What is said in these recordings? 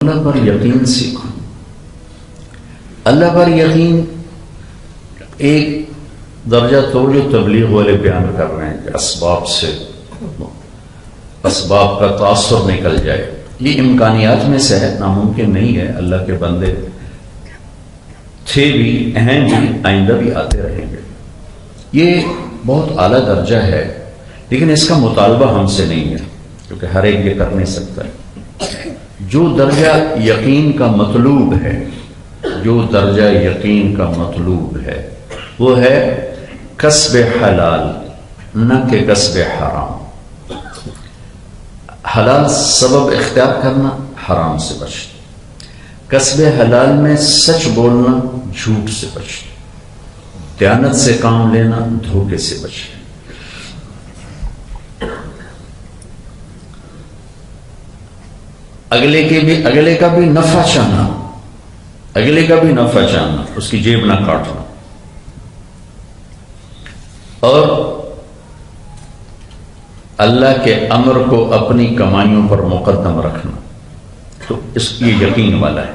اللہ پر یقین سیکھو۔ اللہ پر یقین ایک درجہ تو جو تبلیغ والے بیان کر رہے ہیں کہ اسباب کا تاثر نکل جائے، یہ امکانیات میں سے ہے، ناممکن نہیں ہے۔ اللہ کے بندے تھے بھی، ہیں بھی، آئندہ بھی آتے رہیں گے۔ یہ بہت اعلیٰ درجہ ہے، لیکن اس کا مطالبہ ہم سے نہیں ہے، کیونکہ ہر ایک یہ کر نہیں سکتا ہے۔ جو درجہ یقین کا مطلوب ہے، جو درجہ یقین کا مطلوب ہے وہ ہے کسب حلال، نہ کہ کسب حرام۔ حلال سبب اختیار کرنا، حرام سے بچنا۔ کسب حلال میں سچ بولنا، جھوٹ سے بچنا، دیانت سے کام لینا، دھوکے سے بچنا۔ اگلے کا بھی نفع چاہنا، اگلے کا بھی نفع چاہنا، اس کی جیب نہ کاٹنا، اور اللہ کے امر کو اپنی کمائیوں پر مقدم رکھنا۔ تو اس کی یقین والا ہے،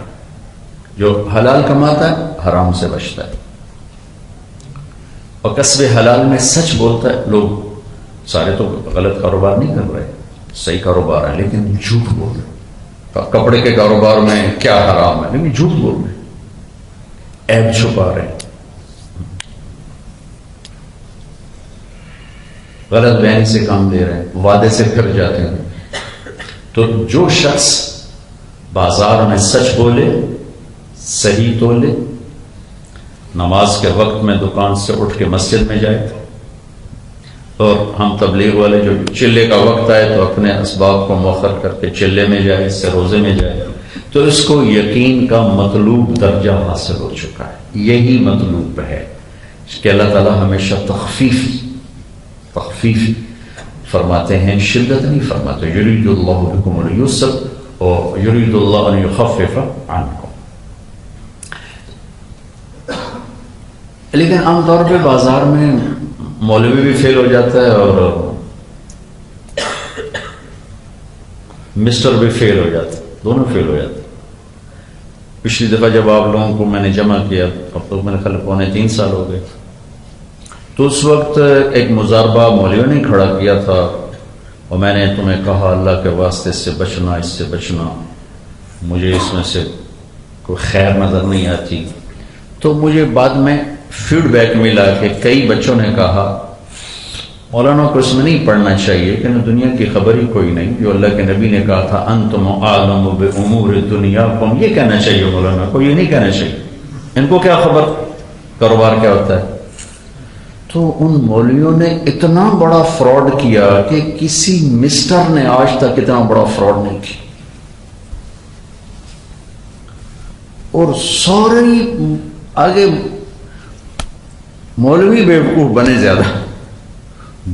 جو حلال کماتا ہے حرام سے بچتا ہے، اور کسب حلال میں سچ بولتا ہے۔ لوگ سارے تو غلط کاروبار نہیں کر رہے، صحیح کاروبار ہے، لیکن جھوٹ بول رہے۔ کپڑے کے کاروبار میں کیا حرام ہے، لیکن جھوٹ بول رہے، عیب چھپا رہے، غلط بیانی سے کام دے رہے ہیں، وعدے سے پھر جاتے ہیں۔ تو جو شخص بازار میں سچ بولے، صحیح تولے، نماز کے وقت میں دکان سے اٹھ کے مسجد میں جائے، اور ہم تبلیغ والے جو چلے کا وقت آئے تو اپنے اسباب کو مؤخر کر کے چلے میں جائے، اس سے روزے میں جائے، تو اس کو یقین کا مطلوب درجہ حاصل ہو چکا ہے۔ یہی مطلوب ہے کہ اللہ تعالیٰ ہمیشہ تخفیف فرماتے ہیں، شدت نہیں فرماتے۔ یرید اللہ بکم الیسر اور یرید اللہ ان یخفف عنکم۔ لیکن عام طور پہ بازار میں مولوی بھی فیل ہو جاتا ہے اور مسٹر بھی فیل ہو جاتا ہے، دونوں فیل ہو جاتے ہیں۔ پچھلی دفعہ جب آپ لوگوں کو میں نے جمع کیا، اب تو میرے خیال 2.25 سال ہو گئے، تو اس وقت ایک مضاربہ مولوی نے کھڑا کیا تھا، اور میں نے تمہیں کہا اللہ کے واسطے اس سے بچنا، اس سے بچنا، مجھے اس میں سے کوئی خیر نظر نہیں آتی۔ تو مجھے بعد میں فیڈ بیک ملا کہ کئی بچوں نے کہا مولانا کو اس میں نہیں پڑھنا چاہیے، کہ دنیا کی خبر ہی کوئی نہیں، جو اللہ کے نبی نے کہا تھا انتم اعلم بامور دنیاکم، یہ کہنا چاہیے مولانا کو، یہ نہیں کہنا چاہیے، ان کو کیا خبر کاروبار کیا ہوتا ہے۔ تو ان مولویوں نے اتنا بڑا فراڈ کیا کہ کسی مسٹر نے آج تک اتنا بڑا فراڈ نہیں کیا، اور سارے آگے مولوی بیوقوف بنے زیادہ،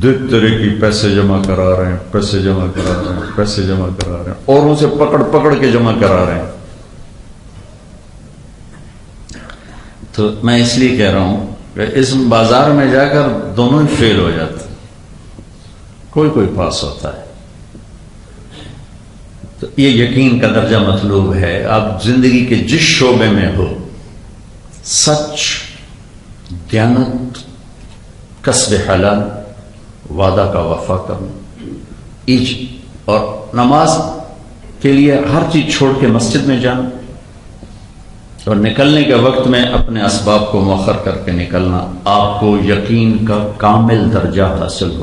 دیکھ طرح کی پیسے جمع کرا رہے ہیں، پیسے جمع کرا رہے ہیں، پیسے جمع کرا رہے ہیں، اور اسے پکڑ کے جمع کرا رہے ہیں۔ تو میں اس لیے کہہ رہا ہوں کہ اس بازار میں جا کر دونوں ہی فیل ہو جاتے، کوئی پاس ہوتا ہے۔ تو یہ یقین کا درجہ مطلوب ہے۔ آپ زندگی کے جس شعبے میں ہو، سچ، دیانت، کسب حلال، وعدہ کا وفا کرنا، اور نماز کے لیے ہر چیز چھوڑ کے مسجد میں جانا، اور نکلنے کے وقت میں اپنے اسباب کو مؤخر کر کے نکلنا، آپ کو یقین کا کامل درجہ حاصل ہو۔